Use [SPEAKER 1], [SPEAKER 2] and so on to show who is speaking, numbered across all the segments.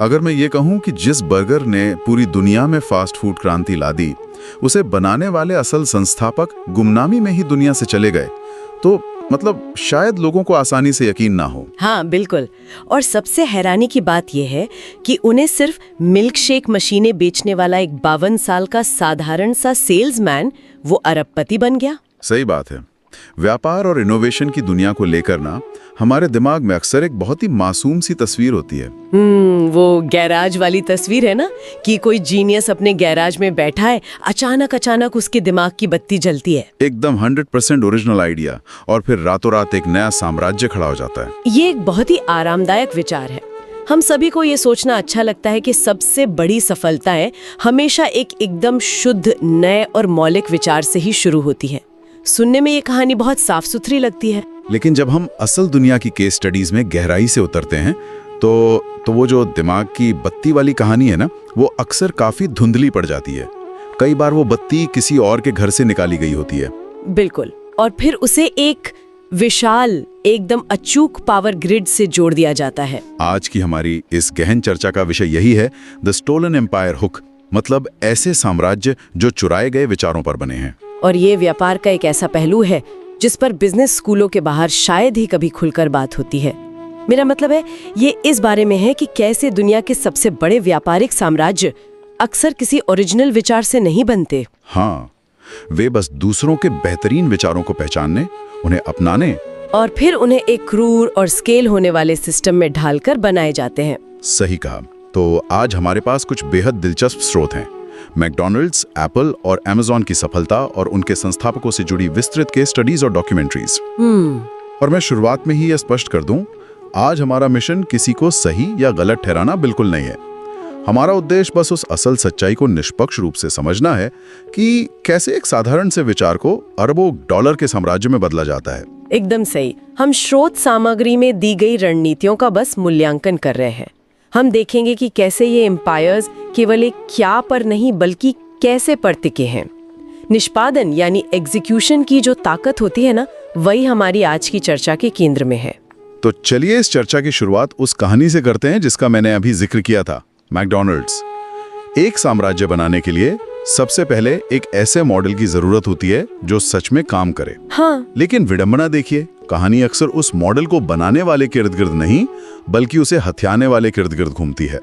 [SPEAKER 1] अगर मैं ये कहूं कि जिस बर्गर ने पूरी दुनिया में फास्ट फूड क्रांति ला दी, उसे बनाने वाले असल संस्थापक गुमनामी में ही दुनिया से चले गए, तो मतलब शायद लोगों को आसानी से यकीन ना हो।
[SPEAKER 2] हाँ बिल्कुल। और सबसे हैरानी की बात यह है कि उन्हें सिर्फ मिल्क शेक मशीनें बेचने वाला एक 52 साल का साधारण सा सेल्समैन वो अरबपति बन गया।
[SPEAKER 1] सही बात है। व्यापार और इनोवेशन की दुनिया को लेकर ना हमारे दिमाग में अक्सर एक बहुत ही मासूम सी तस्वीर होती है।
[SPEAKER 2] वो गैराज वाली तस्वीर है ना, कि कोई जीनियस अपने गैराज में बैठा है, अचानक उसके दिमाग की बत्ती जलती है।
[SPEAKER 1] एकदम 100% ओरिजिनल आइडिया, और फिर रातों रात एक नया साम्राज्य खड़ा हो जाता है।
[SPEAKER 2] ये एक बहुत ही आरामदायक विचार है। हम सभी को ये सोचना अच्छा लगता है कि सबसे बड़ी सफलताएं हमेशा एकदम शुद्ध, नए और मौलिक विचार से ही शुरू होती है। सुनने में ये कहानी बहुत साफ सुथरी लगती है,
[SPEAKER 1] लेकिन जब हम असल दुनिया की केस स्टडीज में गहराई से उतरते हैं तो वो जो दिमाग की बत्ती वाली कहानी है ना, वो अक्सर काफी धुंधली पड़ जाती है। कई बार वो बत्ती किसी और के घर से निकाली गई होती है।
[SPEAKER 2] बिल्कुल। और फिर उसे एक विशाल, एकदम अचूक पावर ग्रिड से जोड़ दिया जाता है।
[SPEAKER 1] आज की हमारी इस गहन चर्चा का विषय यही है, द स्टोलन एम्पायर हुक, मतलब ऐसे साम्राज्य जो चुराए गए विचारों पर बने हैं।
[SPEAKER 2] और ये व्यापार का एक ऐसा पहलू है जिस पर बिजनेस स्कूलों के बाहर शायद ही कभी खुलकर बात होती है। मेरा मतलब है, ये इस बारे में है कि कैसे दुनिया के सबसे बड़े व्यापारिक साम्राज्य अक्सर किसी ओरिजिनल विचार से नहीं बनते।
[SPEAKER 1] हाँ, वे बस दूसरों के बेहतरीन विचारों को पहचानने, उन्हें अपनाने
[SPEAKER 2] और फिर उन्हें एक क्रूर और स्केल होने वाले सिस्टम में ढालकर बनाए जाते हैं।
[SPEAKER 1] सही कहा। तो आज हमारे पास कुछ बेहद दिलचस्प स्रोत हैं। मैकडॉनल्ड्स, एप्पल और अमेज़न की सफलता और उनके संस्थापकों से जुड़ी विस्तृत केस स्टडीज और डॉक्यूमेंट्रीज। और मैं शुरुआत में ही यह स्पष्ट कर दूं, आज हमारा मिशन किसी को सही या गलत ठहराना बिल्कुल नहीं है। हमारा उद्देश्य बस उस असल सच्चाई को निष्पक्ष रूप से समझना है कि कैसे एक साधारण से विचार को अरबों डॉलर के साम्राज्य में बदला जाता है।
[SPEAKER 2] एकदम सही। हम स्रोत सामग्री में दी गई रणनीतियों का बस मूल्यांकन कर रहे हैं। हम देखेंगे कि कैसे ये एम्पायर्स केवल एक क्या पर नहीं बल्कि कैसे पर टिके हैं। निष्पादन यानी एग्जीक्यूशन की जो ताकत होती है ना, वही हमारी आज की चर्चा के केंद्र में है।
[SPEAKER 1] तो चलिए इस चर्चा की शुरुआत उस कहानी से करते हैं जिसका मैंने अभी जिक्र किया था, मैकडॉनल्ड्स। एक साम्राज्य बनाने के लिए सबसे पहले एक ऐसे मॉडल की जरूरत होती है जो सच में काम करे।
[SPEAKER 2] हाँ।
[SPEAKER 1] लेकिन विडंबना देखिए, कहानी अक्सर उस मॉडल को बनाने वाले के इर्द गिर्द नहीं बल्कि उसे हथियाने वाले के इर्द गिर्द घूमती है।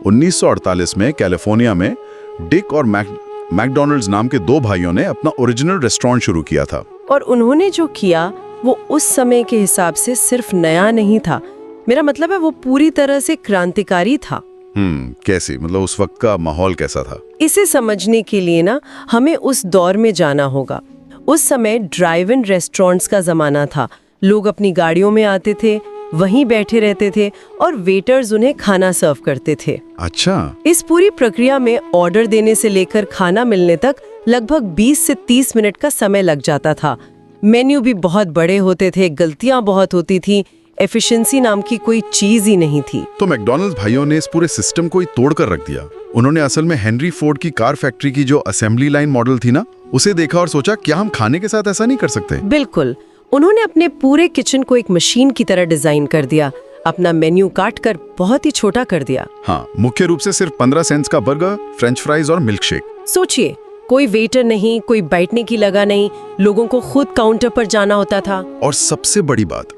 [SPEAKER 1] 1948 में कैलिफोर्निया में डिक और मैकडॉनल्ड्स नाम के दो भाइयों ने अपना ओरिजिनल रेस्टोरेंट शुरू किया था।
[SPEAKER 2] और उन्होंने जो किया वो उस समय के हिसाब से सिर्फ नया नहीं था, मेरा मतलब है वो पूरी तरह से क्रांतिकारी था।
[SPEAKER 1] कैसे? मतलब उस वक्त का माहौल कैसा था?
[SPEAKER 2] इसे समझने के लिए ना हमें उस दौर में जाना होगा। उस समय ड्राइव इन रेस्टोरेंट्स का जमाना था। लोग अपनी गाड़ियों में आते थे, वहीं बैठे रहते थे और वेटर्स उन्हें खाना सर्व करते थे।
[SPEAKER 1] अच्छा।
[SPEAKER 2] इस पूरी प्रक्रिया में ऑर्डर देने से लेकर खाना मिलने तक लगभग 20 से 30 मिनट का समय लग जाता था। मेन्यू भी बहुत बड़े होते थे, गलतियां बहुत होती थी, एफिशिएंसी नाम की कोई चीज ही नहीं थी।
[SPEAKER 1] तो मैकडॉनल्ड्स भाइयों ने इस पूरे सिस्टम को ही तोड़ कर रख दिया। उन्होंने असल में हेनरी फोर्ड की कार फैक्ट्री की जो असेंबली लाइन मॉडल थी ना, उसे देखा और सोचा क्या हम खाने के साथ ऐसा नहीं कर सकते।
[SPEAKER 2] बिल्कुल। उन्होंने अपने पूरे किचन को एक मशीन की तरह डिजाइन कर दिया, अपना मेन्यू काट कर बहुत ही छोटा कर दिया।
[SPEAKER 1] हाँ, मुख्य रूप से सिर्फ 15 सेंट्स का बर्गर, फ्रेंच फ्राइज और मिल्क शेक।
[SPEAKER 2] सोचिए, कोई वेटर नहीं, कोई बैठने की लगा नहीं, लोगों को खुद काउंटर पर जाना होता था।
[SPEAKER 1] और सबसे बड़ी बात,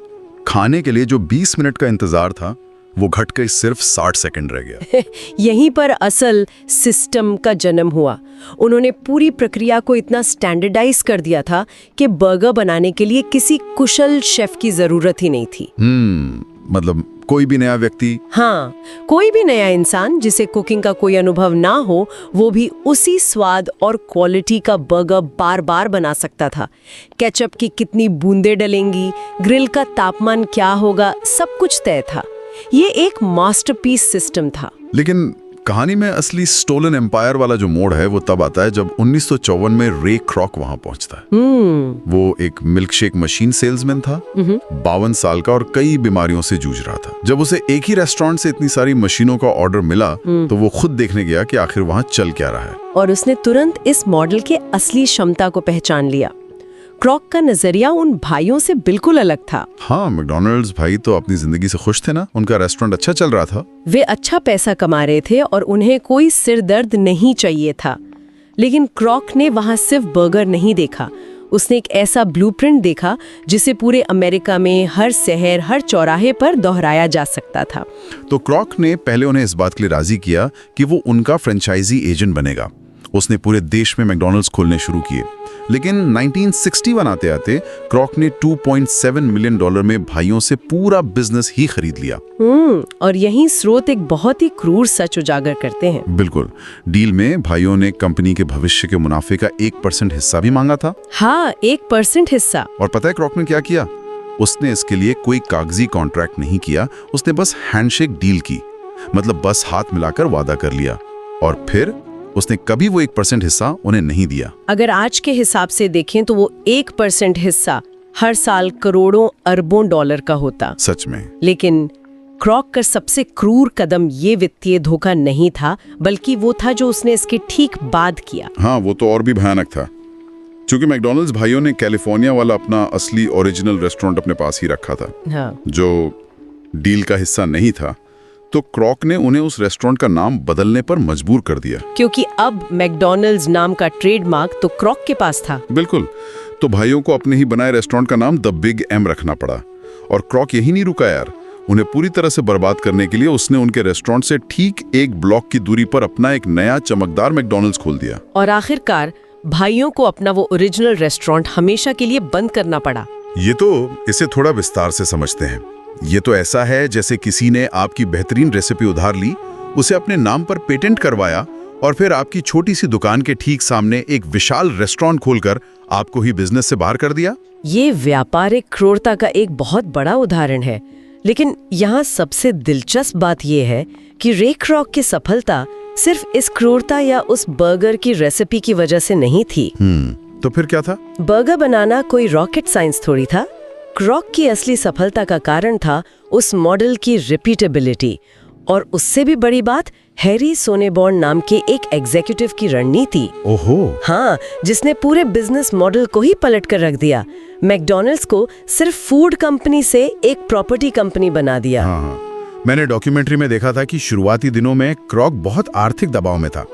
[SPEAKER 1] खाने के लिए जो 20 मिनट का इंतजार था वो घटकर सिर्फ 60 सेकंड रह गया।
[SPEAKER 2] यहीं पर असल सिस्टम का जन्म हुआ। उन्होंने पूरी प्रक्रिया को इतना स्टैंडर्डाइज कर दिया था कि बर्गर बनाने के लिए किसी कुशल शेफ की जरूरत ही नहीं थी।
[SPEAKER 1] मतलब कोई भी नया व्यक्ति,
[SPEAKER 2] हाँ, कोई भी नया इंसान जिसे कुकिंग का कोई अनुभव ना हो, वो भी उसी स्वाद और क्वालिटी का बर्गर बार बार बना सकता था। केचप की कितनी बूंदें डलेंगी, ग्रिल का तापमान क्या होगा, सब कुछ तय था। ये एक मास्टरपीस सिस्टम था।
[SPEAKER 1] लेकिन कहानी में असली स्टोलन एम्पायर वाला जो मोड़ है वो तब आता है जब 1954 में रे क्रॉक वहां पहुंचता है। वो एक मिल्क शेक मशीन सेल्समैन था, 52 साल का और कई बीमारियों से जूझ रहा था। जब उसे एक ही रेस्टोरेंट से इतनी सारी मशीनों का ऑर्डर मिला तो वो खुद देखने गया कि आखिर वहां चल क्या रहा है।
[SPEAKER 2] और उसने तुरंत इस मॉडल के असली क्षमता को पहचान लिया। क्रॉक का नजरिया उन भाइयों से बिल्कुल अलग था।
[SPEAKER 1] हाँ, मैकडॉनल्ड्स भाई तो अपनी जिंदगी से खुश थे ना, उनका रेस्टोरेंट अच्छा चल रहा था।
[SPEAKER 2] वे अच्छा पैसा कमा रहे थे और उन्हें कोई सिर दर्द नहीं चाहिए था। लेकिन क्रॉक ने वहां सिर्फ बर्गर नहीं देखा, उसने एक ऐसा ब्लूप्रिंट देखा जिसे पूरे अमेरिका में हर शहर, हर चौराहे पर दोहराया जा सकता था।
[SPEAKER 1] तो क्रॉक ने पहले उन्हें इस बात के लिए राजी किया कि वो उनका फ्रेंचाइजी एजेंट बनेगा। उसने पूरे देश में मैकडॉनल्ड्स खोलने शुरू किए। लेकिन 1961 आते आते क्रॉक ने $2.7 मिलियन में भाइयों से पूरा बिजनेस ही खरीद लिया।
[SPEAKER 2] और यही स्रोत एक बहुत ही क्रूर सच उजागर करते हैं।
[SPEAKER 1] बिल्कुल, डील में भाइयों ने कंपनी के भविष्य के मुनाफे का 1% हिस्सा भी मांगा था।
[SPEAKER 2] हाँ, 1% हिस्सा।
[SPEAKER 1] और पता है क्रॉक ने क्या किया? उसने इसके लिए कोई कागजी कॉन्ट्रैक्ट नहीं किया, उसने बस हैंडशेक डील की, मतलब बस हाथ मिलाकर वादा कर लिया। और फिर उसने कभी वो 1% हिस्सा उन्हें नहीं दिया।
[SPEAKER 2] अगर आज के हिसाब से देखें तो वो 1% हिस्सा हर साल करोड़ों अरबों डॉलर का होता।
[SPEAKER 1] सच में।
[SPEAKER 2] लेकिन क्रॉक का सबसे क्रूर कदम ये वित्तीय धोखा नहीं था, बल्कि वो था जो उसने इसके ठीक बाद किया।
[SPEAKER 1] हाँ, वो तो और भी भयानक था। क्योंकि मैकडॉनल्ड्स भाइयों ने कैलिफोर्निया वाला अपना असली ओरिजिनल रेस्टोरेंट अपने पास ही रखा था।
[SPEAKER 2] हाँ।
[SPEAKER 1] जो डील का हिस्सा नहीं था, तो क्रॉक ने उन्हें उस रेस्टोरेंट का नाम बदलने पर मजबूर कर दिया।
[SPEAKER 2] क्योंकि अब मैकडॉनल्ड्स नाम का ट्रेडमार्क तो क्रॉक के पास था।
[SPEAKER 1] बिल्कुल। तो भाइयों को अपने ही बनाए रेस्टोरेंट का नाम द बिग एम रखना पड़ा। और क्रॉक यही नहीं रुका यार, उन्हें पूरी तरह से बर्बाद करने के लिए उसने उनके रेस्टोरेंट से ठीक 1 ब्लॉक की दूरी पर अपना एक नया चमकदार मैकडॉनल्ड्स खोल दिया।
[SPEAKER 2] और आखिरकार भाइयों को अपना वो ओरिजिनल रेस्टोरेंट हमेशा के लिए बंद करना पड़ा।
[SPEAKER 1] ये तो इसे थोड़ा विस्तार से समझते हैं। ये तो ऐसा है जैसे किसी ने आपकी बेहतरीन रेसिपी उधार ली, उसे अपने नाम पर पेटेंट करवाया और फिर आपकी छोटी सी दुकान के ठीक सामने एक विशाल रेस्टोरेंट खोलकर आपको ही बिजनेस से बाहर कर दिया।
[SPEAKER 2] ये व्यापारिक क्रूरता का एक बहुत बड़ा उदाहरण है। लेकिन यहाँ सबसे दिलचस्प बात यह है कि रे क्रॉक की सफलता सिर्फ इस क्रूरता या उस बर्गर की रेसिपी की वजह से नहीं थी।
[SPEAKER 1] तो फिर क्या था?
[SPEAKER 2] बर्गर बनाना कोई रॉकेट साइंस थोड़ी था। क्रॉक की असली सफलता का कारण था उस मॉडल की रिपीटेबिलिटी, और उससे भी बड़ी बात हैरी सोनेबॉर्न नाम के एक एग्जीक्यूटिव की रणनीति।
[SPEAKER 1] ओहो।
[SPEAKER 2] हाँ, जिसने पूरे बिजनेस मॉडल को ही पलट कर रख दिया। मैकडॉनल्ड्स को सिर्फ फूड कंपनी से एक प्रॉपर्टी कंपनी बना दिया।
[SPEAKER 1] हाँ, मैंने डॉक्यूमेंट्री में देखा था कि शुरुआती दिनों में क्रॉक बहुत आर्थिक दबाव में था।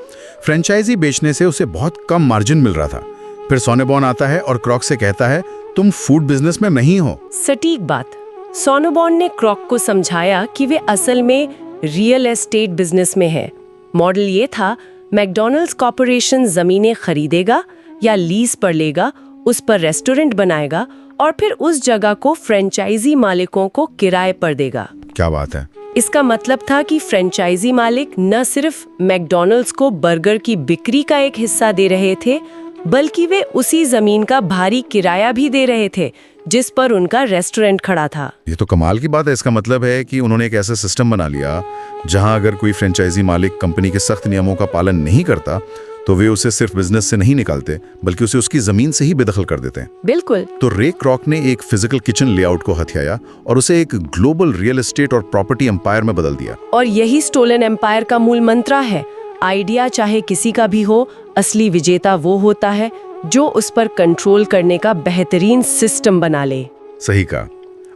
[SPEAKER 1] फ्रेंचाइजी बेचने से उसे बहुत कम मार्जिन मिल रहा था। फिर सोनेबॉर्न आता है और क्रॉक से कहता है, तुम फूड बिजनेस में नहीं हो।
[SPEAKER 2] सटीक बात। सोनेबॉर्न ने क्रॉक को समझाया कि वे असल में रियल एस्टेट बिजनेस में है। मॉडल ये था, मैकडॉनल्ड्स कॉर्पोरेशन जमीनें खरीदेगा या लीज पर लेगा, उस पर रेस्टोरेंट बनाएगा और फिर उस जगह को फ्रेंचाइजी मालिकों को किराए पर देगा।
[SPEAKER 1] क्या बात है।
[SPEAKER 2] इसका मतलब था कि फ्रेंचाइजी मालिक न सिर्फ मैकडॉनल्ड्स को बर्गर की बिक्री का एक हिस्सा दे रहे थे, बल्कि वे उसी जमीन का भारी किराया भी दे रहे थे जिस पर उनका रेस्टोरेंट खड़ा था।
[SPEAKER 1] ये तो कमाल की बात है। इसका मतलब है कि उन्होंने एक ऐसा सिस्टम बना लिया जहां अगर कोई फ्रेंचाइजी मालिक कंपनी के सख्त नियमों का पालन नहीं करता तो वे उसे सिर्फ बिजनेस से नहीं निकालते, बल्कि उसे उसकी जमीन से ही बेदखल कर देते हैं।
[SPEAKER 2] बिल्कुल।
[SPEAKER 1] तो रे क्रॉक ने एक फिजिकल किचन लेआउट को हथियाया और उसे एक ग्लोबल रियल एस्टेट और प्रॉपर्टी एम्पायर में बदल दिया।
[SPEAKER 2] और यही स्टोलन एम्पायर का मूल मंत्र है, आइडिया चाहे किसी का भी हो, असली विजेता वो होता है जो उस पर कंट्रोल करने का बेहतरीन सिस्टम बना ले।
[SPEAKER 1] सही कहा।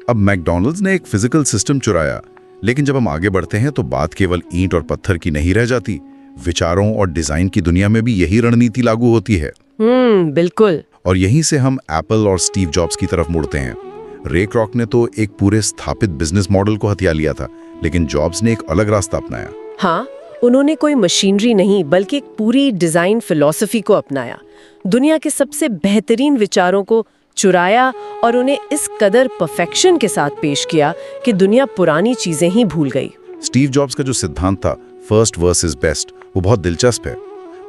[SPEAKER 1] अब मैकडॉनल्ड्स ने एक फिजिकल सिस्टम चुराया, लेकिन जब हम आगे बढ़ते हैं तो बात केवल ईंट और पत्थर की नहीं रह जाती। विचारों और डिजाइन की दुनिया में भी यही रणनीति लागू होती है।
[SPEAKER 2] बिल्कुल।
[SPEAKER 1] और यहीं से हम एप्पल और स्टीव जॉब्स की तरफ मुड़ते हैं। रे क्रॉक ने तो एक पूरे स्थापित बिजनेस मॉडल को हथिया लिया था, लेकिन जॉब्स ने एक अलग रास्ता अपनाया।
[SPEAKER 2] हाँ, उन्होंने कोई मशीनरी नहीं बल्कि एक पूरी डिजाइन फिलॉसफी को अपनाया। दुनिया के सबसे बेहतरीन विचारों को चुराया और उन्हें इस कदर परफेक्शन के साथ पेश किया कि दुनिया पुरानी चीजें ही भूल गई।
[SPEAKER 1] स्टीव जॉब्स का जो सिद्धांत था, फर्स्ट वर्सेस बेस्ट, वो बहुत दिलचस्प है।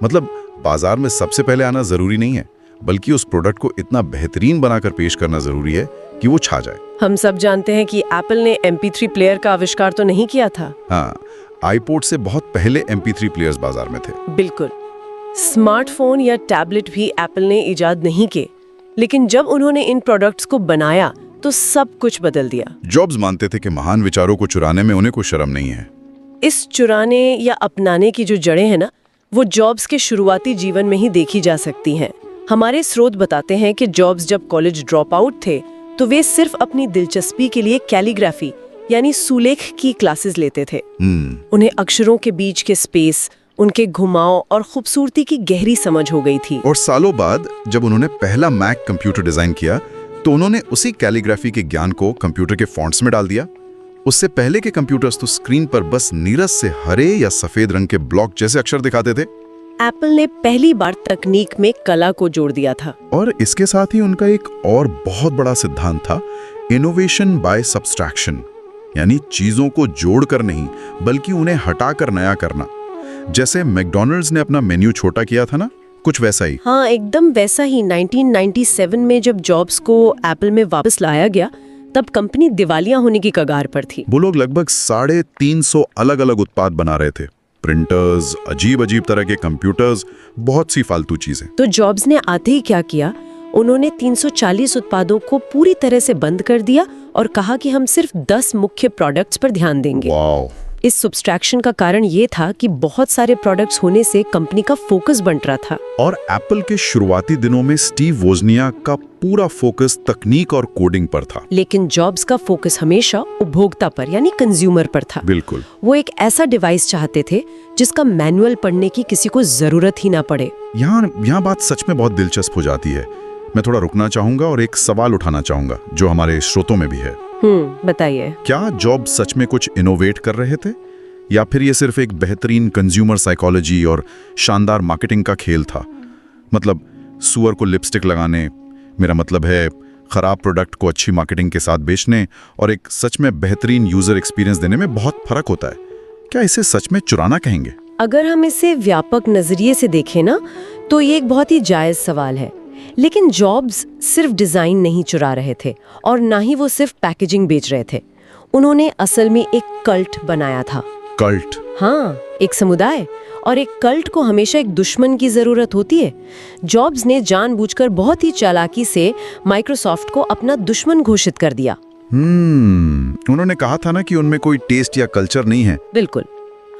[SPEAKER 1] मतलब बाजार में सबसे पहले आना जरूरी नहीं है, बल्कि उस प्रोडक्ट को इतना बेहतरीन बनाकर पेश करना जरूरी है कि वो छा जाए।
[SPEAKER 2] हम सब जानते हैं कि एप्पल ने MP3 प्लेयर का आविष्कार तो नहीं किया था।
[SPEAKER 1] हाँ, आईपॉड से बहुत पहले MP3 प्लेयर्स बाजार में थे।
[SPEAKER 2] बिल्कुल। स्मार्टफोन या टैबलेट भी एप्पल ने इजाद नहीं किए, लेकिन जब उन्होंने इन प्रोडक्ट्स को बनाया तो सब कुछ बदल दिया।
[SPEAKER 1] जॉब्स मानते थे कि महान विचारों को चुराने में उन्हें कोई शर्म नहीं है।
[SPEAKER 2] इस चुराने या अपनाने की जो जड़ें हैं ना, वो जॉब्स के शुरुआती जीवन में ही देखी जा सकती हैं। हमारे स्रोत बताते हैं कि जॉब्स जब कॉलेज ड्रॉप आउट थे तो वे सिर्फ अपनी दिलचस्पी के लिए कैलीग्राफी यानी सुलेख की क्लासेस लेते थे। उन्हें अक्षरों के बीच के स्पेस, उनके घुमाव और खूबसूरती की गहरी समझ हो गई थी।
[SPEAKER 1] और सालों बाद जब उन्होंने पहला मैक कंप्यूटर डिजाइन किया तो उन्होंने उसी कैलीग्राफी के ज्ञान को कंप्यूटर के फॉन्ट्स में डाल दिया। उससे पहले के कंप्यूटर्स तो स्क्रीन पर बस नीरस से हरे या सफेद रंग के ब्लॉक जैसे अक्षर दिखाते थे।
[SPEAKER 2] एप्पल ने पहली बार तकनीक में कला को जोड़ दिया था।
[SPEAKER 1] और इसके साथ ही उनका एक और बहुत बड़ा सिद्धांत था, इनोवेशन बाय सब्सट्रैक्शन, यानी चीजों को जोड़कर नहीं बल्कि उन्हें हटाकर नया करना। जैसे मैकडॉनल्ड्स ने अपना मेन्यू छोटा किया था ना, कुछ वैसा ही।
[SPEAKER 2] हाँ, एकदम वैसा ही। 1997 में जब जॉब्स को एप्पल में वापस लाया गया तब कंपनी दिवालिया होने की कगार पर थी।
[SPEAKER 1] वो लोग लगभग 350 अलग-अलग उत्पाद बना रहे थे, प्रिंटर्स, अजीब-अजीब तरह के कंप्यूटर्स, बहुत सी फालतू चीजें।
[SPEAKER 2] तो जॉब्स ने आते ही क्या किया, उन्होंने 340 उत्पादों को पूरी तरह से बंद कर दिया और कहा कि हम सिर्फ 10 मुख्य प्रोडक्ट्स पर ध्यान देंगे।
[SPEAKER 1] वाओ।
[SPEAKER 2] इस सब्सट्रैक्शन का कारण ये था कि बहुत सारे प्रोडक्ट्स होने से कंपनी का फोकस बंट रहा था।
[SPEAKER 1] और एप्पल के शुरुआती दिनों में स्टीव वोजनियाक का पूरा फोकस तकनीक और कोडिंग पर था।
[SPEAKER 2] लेकिन जॉब्स का फोकस हमेशा उपभोक्ता पर यानी कंज्यूमर पर था।
[SPEAKER 1] बिल्कुल।
[SPEAKER 2] वो एक ऐसा डिवाइस चाहते थे जिसका मैनुअल पढ़ने की किसी को जरूरत ही ना पड़े।
[SPEAKER 1] यहाँ बात सच में बहुत दिलचस्प हो जाती है। मैं थोड़ा रुकना चाहूंगा और एक सवाल उठाना चाहूंगा जो हमारे श्रोतों में भी है।
[SPEAKER 2] बताइए।
[SPEAKER 1] क्या जॉब सच में कुछ इनोवेट कर रहे थे या फिर ये सिर्फ एक बेहतरीन कंज्यूमर साइकोलॉजी और शानदार मार्केटिंग का खेल था? मतलब सुअर को लिपस्टिक लगाने, मेरा मतलब है खराब प्रोडक्ट को अच्छी मार्केटिंग के साथ बेचने और एक सच में बेहतरीन यूजर एक्सपीरियंस देने में बहुत फर्क होता है। क्या इसे सच में चुराना कहेंगे?
[SPEAKER 2] अगर हम इसे व्यापक नजरिए से देखें ना तो ये एक बहुत ही जायज सवाल है। लेकिन जॉब्स सिर्फ डिजाइन नहीं चुरा रहे थे और ना ही वो सिर्फ पैकेजिंग बेच रहे थे। उन्होंने असल में एक कल्ट बनाया था।
[SPEAKER 1] कल्ट?
[SPEAKER 2] हाँ, एक समुदाय। और एक कल्ट को हमेशा एक दुश्मन की जरूरत होती है। जॉब्स ने जानबूझकर बहुत ही चालाकी से माइक्रोसॉफ्ट को अपना दुश्मन घोषित कर दिया।
[SPEAKER 1] उन्होंने कहा था ना कि उनमें कोई टेस्ट या कल्चर नहीं है।
[SPEAKER 2] बिल्कुल।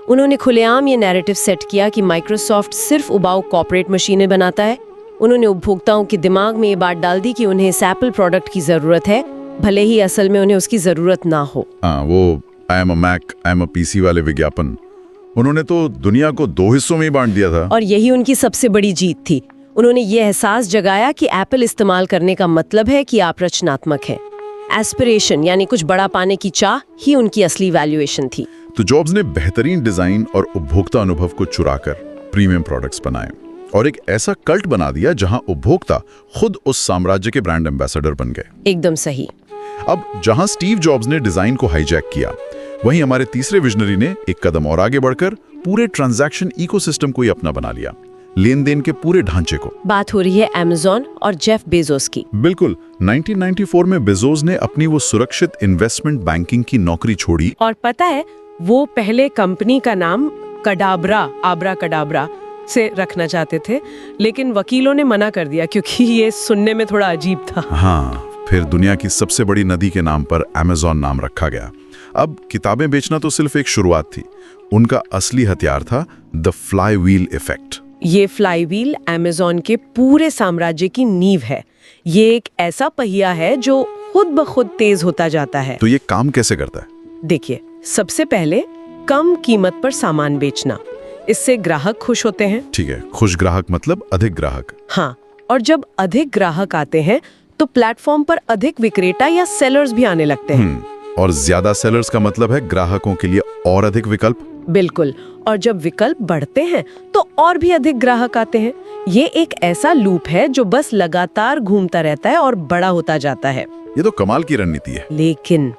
[SPEAKER 2] उन्होंने खुलेआम ये नैरेटिव सेट किया कि माइक्रोसॉफ्ट सिर्फ उबाऊ कॉर्पोरेट मशीनें बनाता है। उन्होंने उपभोक्ताओं के दिमाग में ये बात डाल दी कि उन्हें इस एप्पल प्रोडक्ट की जरूरत है, भले ही असल में उन्हें उसकी जरूरत ना हो।
[SPEAKER 1] वो I am a Mac, I am a PC वाले विज्ञापन, उन्होंने तो दुनिया को 2 हिस्सों में ही बांट दिया था।
[SPEAKER 2] और यही उनकी सबसे बड़ी जीत थी। उन्होंने ये एहसास जगाया कि एप्पल इस्तेमाल करने का मतलब है कि आप रचनात्मक हैं। एस्पिरेशन यानी कुछ बड़ा पाने की चाह ही उनकी असली वैल्यूएशन थी।
[SPEAKER 1] तो जॉब्स ने बेहतरीन डिजाइन और उपभोक्ता अनुभव को चुराकर प्रीमियम प्रोडक्ट्स बनाए और एक ऐसा कल्ट बना दिया जहां उपभोक्ता खुद उस साम्राज्य के ब्रांड एम्बेसडर बन गए।
[SPEAKER 2] एकदम सही।
[SPEAKER 1] अब जहां स्टीव जॉब्स ने डिजाइन को हाईजैक किया, वहीं हमारे तीसरे विजनरी ने एक कदम और आगे बढ़कर पूरे ट्रांजैक्शन इकोसिस्टम को ही अपना बना लिया, लेन देन के पूरे ढांचे को।
[SPEAKER 2] बात हो रही है अमेज़न और जेफ बेजोस की।
[SPEAKER 1] बिल्कुल। 1994 में बेजोस ने अपनी वो सुरक्षित इन्वेस्टमेंट बैंकिंग की नौकरी छोड़ी।
[SPEAKER 2] और पता है, वो पहले कंपनी का नाम आब्राकडाब्रा से रखना चाहते थे, लेकिन वकीलों ने मना कर दिया क्योंकि ये सुनने में थोड़ा अजीब था।
[SPEAKER 1] हाँ, फिर दुनिया की सबसे बड़ी नदी के नाम पर अमेज़न नाम रखा गया। अब किताबें बेचना तो सिर्फ एक शुरुआत थी, उनका असली हथियार था द फ्लाईव्हील इफेक्ट।
[SPEAKER 2] ये फ्लाईव्हील अमेज़न के पूरे साम्राज्य की नींव है। ये एक ऐसा पहिया है जो खुद ब खुद तेज होता जाता है।
[SPEAKER 1] तो ये काम कैसे करता है?
[SPEAKER 2] देखिए, सबसे पहले कम कीमत पर सामान बेचना, इससे ग्राहक खुश होते हैं।
[SPEAKER 1] ठीक है, खुश ग्राहक मतलब अधिक ग्राहक।
[SPEAKER 2] हाँ, और जब अधिक ग्राहक आते हैं तो प्लेटफॉर्म पर अधिक विक्रेता या सेलर्स भी आने लगते हैं।
[SPEAKER 1] और ज्यादा सेलर्स का मतलब है ग्राहकों के लिए और अधिक विकल्प।
[SPEAKER 2] बिल्कुल। और जब विकल्प बढ़ते हैं तो और भी अधिक ग्राहक आते हैं। ये एक ऐसा लूप है जो बस लगातार घूमता रहता है और बड़ा होता जाता है।
[SPEAKER 1] ये तो कमाल की रणनीति है।
[SPEAKER 2] लेकिन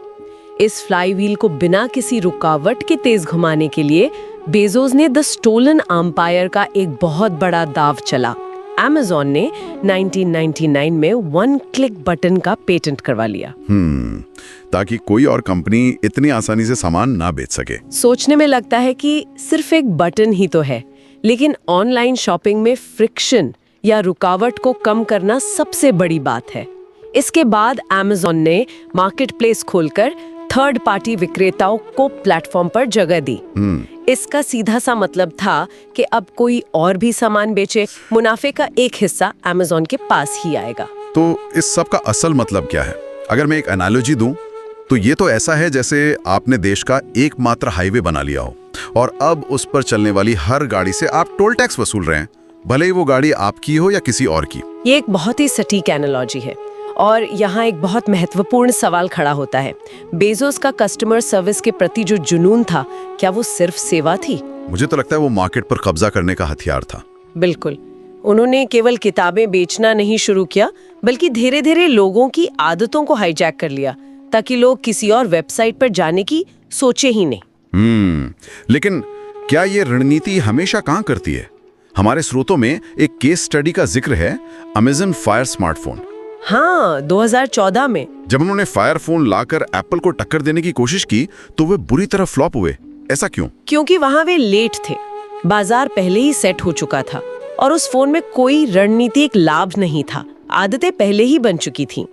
[SPEAKER 2] इस फ्लाईव्हील को बिना किसी रुकावट के तेज घुमाने के लिए बेजोस ने द स्टोलन एम्पायर का एक बहुत बड़ा दाव चला। अमेज़न ने 1999 में 1 क्लिक बटन का पेटेंट करवा लिया।
[SPEAKER 1] ताकि कोई और कंपनी इतनी आसानी से सामान ना बेच सके।
[SPEAKER 2] सोचने में लगता है कि सिर्फ एक बटन ही तो है, लेकिन ऑनलाइन शॉपिंग में फ्रिक्शन या रुकावट को कम करना सबसे बड़ी बात है। इसके बाद अमेज़न ने मार्केट प्लेस खोलकर थर्ड पार्टी विक्रेताओं को प्लेटफॉर्म पर जगह दी। इसका सीधा सा मतलब था कि अब कोई और भी सामान बेचे, मुनाफे का एक हिस्सा Amazon के पास ही आएगा।
[SPEAKER 1] तो इस सब का असल मतलब क्या है? अगर मैं एक एनालॉजी दूं, तो ये तो ऐसा है जैसे आपने देश का एकमात्र हाईवे बना लिया हो और अब उस पर चलने वाली हर गाड़ी से आप टोल टैक्स वसूल रहे हैं, भले ही वो गाड़ी आपकी हो या किसी और की।
[SPEAKER 2] ये एक बहुत ही सटीक एनालॉजी है और यहाँ एक बहुत महत्वपूर्ण सवाल खड़ा होता है। बेजोस का कस्टमर सर्विस के प्रति जो जुनून था, क्या वो सिर्फ सेवा थी?
[SPEAKER 1] मुझे तो लगता है वो मार्केट पर कब्जा करने का हथियार था।
[SPEAKER 2] बिल्कुल। उन्होंने केवल किताबें बेचना नहीं शुरू किया, बल्कि धीरे धीरे लोगों की आदतों को हाईजैक कर लिया ताकि लोग किसी और वेबसाइट पर जाने की सोचे ही नहीं।
[SPEAKER 1] लेकिन क्या ये रणनीति हमेशा काम करती है? हमारे स्रोतों में एक केस स्टडी का जिक्र है, Amazon फायर स्मार्टफोन।
[SPEAKER 2] हाँ, 2014 में
[SPEAKER 1] जब उन्होंने फायर फोन लाकर एप्पल को टक्कर देने की कोशिश की तो वे बुरी तरह फ्लॉप हुए। ऐसा क्यों?
[SPEAKER 2] क्योंकि वहां वे लेट थे। बाजार पहले ही सेट हो चुका था और उस फोन में कोई रणनीतिक लाभ नहीं था। आदतें पहले ही बन चुकी थीं।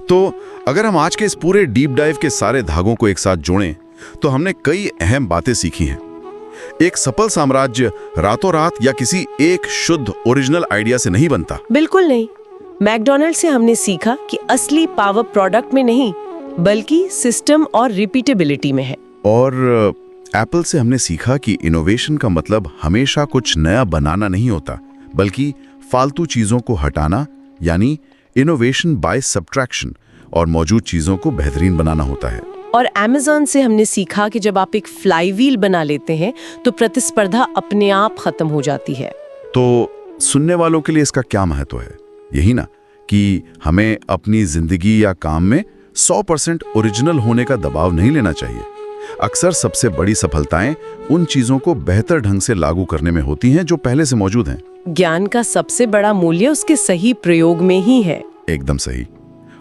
[SPEAKER 1] तो अगर हम आज के इस पूरे डीप डाइव के सारे धागों को एक साथ जोड़ें, तो हमने कई अहम बातें सीखी हैं। एक सफल साम्राज्य रातों रात या किसी एक शुद्ध ओरिजिनल आइडिया से नहीं बनता।
[SPEAKER 2] बिल्कुल नहीं। मैकडॉनल्ड से हमने सीखा कि असली पावर प्रोडक्ट में नहीं, बल्कि सिस्टम और रिपीटेबिलिटी में है।
[SPEAKER 1] और एप्पल से हमने सीखा कि इनोवेशन का मतलब हमेशा कुछ नया बनाना नहीं होता, बल्कि फालतू चीजों को हटाना, यानी इनोवेशन बाय सब्ट्रैक्शन, और मौजूद चीजों को बेहतरीन बनाना होता है।
[SPEAKER 2] और Amazon से हमने सीखा कि जब आप एक फ्लाईव्हील बना लेते हैं तो प्रतिस्पर्धा अपने आप खत्म हो जाती है।
[SPEAKER 1] तो सुनने वालों के लिए इसका क्या महत्व है? यही ना कि हमें अपनी जिंदगी या काम में 100% ओरिजिनल होने का दबाव नहीं लेना चाहिए। अक्सर सबसे बड़ी सफलताएं उन चीजों को बेहतर ढंग से लागू करने में होती हैं जो पहले से मौजूद हैं।
[SPEAKER 2] ज्ञान का सबसे बड़ा मूल्य उसके सही प्रयोग में ही है।
[SPEAKER 1] एकदम सही।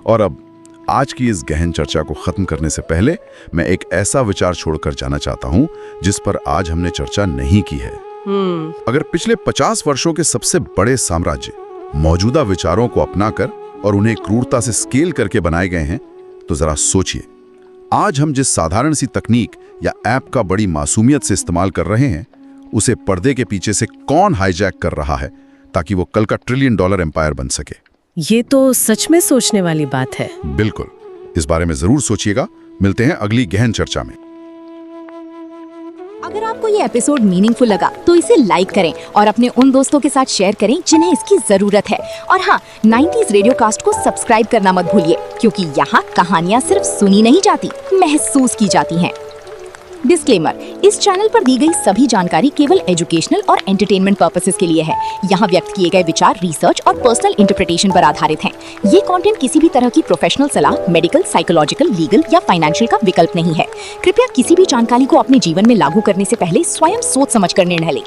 [SPEAKER 1] और अब आज की इस गहन चर्चा को खत्म करने से पहले मैं एक ऐसा विचार छोड़कर जाना चाहता हूं जिस पर आज हमने चर्चा नहीं की है। अगर पिछले 50 वर्षों के सबसे बड़े साम्राज्य मौजूदा विचारों को अपनाकर और उन्हें क्रूरता से स्केल करके बनाए गए हैं, तो जरा सोचिए, आज हम जिस साधारण सी तकनीक या ऐप का बड़ी मासूमियत से इस्तेमाल कर रहे हैं, उसे पर्दे के पीछे से कौन हाईजैक कर रहा है ताकि वो कल का $1 ट्रिलियन एम्पायर बन सके।
[SPEAKER 2] ये तो सच में सोचने वाली बात है।
[SPEAKER 1] बिल्कुल, इस बारे में जरूर सोचिएगा। मिलते हैं अगली गहन चर्चा में।
[SPEAKER 3] अगर आपको ये एपिसोड मीनिंगफुल लगा तो इसे लाइक करें और अपने उन दोस्तों के साथ शेयर करें जिन्हें इसकी जरूरत है। और हाँ, 90s रेडियो कास्ट को सब्सक्राइब करना मत भूलिए, क्योंकि यहाँ कहानियाँ सिर्फ सुनी नहीं जाती, महसूस की जाती हैं। डिस्क्लेमर, इस चैनल पर दी गई सभी जानकारी केवल एजुकेशनल और एंटरटेनमेंट पर्पसेस के लिए है। यहाँ व्यक्त किए गए विचार रिसर्च और पर्सनल इंटरप्रिटेशन पर आधारित हैं। ये कंटेंट किसी भी तरह की प्रोफेशनल सलाह, मेडिकल, साइकोलॉजिकल, लीगल या फाइनेंशियल का विकल्प नहीं है। कृपया किसी भी जानकारी को अपने जीवन में लागू करने से पहले स्वयं सोच समझकर निर्णय लें।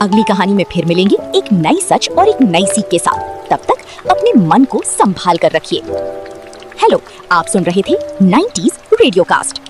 [SPEAKER 3] अगली कहानी में फिर मिलेंगे एक नई सच और एक नई सीख के साथ। तब तक अपने मन को संभाल कर रखिए। हेलो, आप सुन रहे थे 90s रेडियो कास्ट।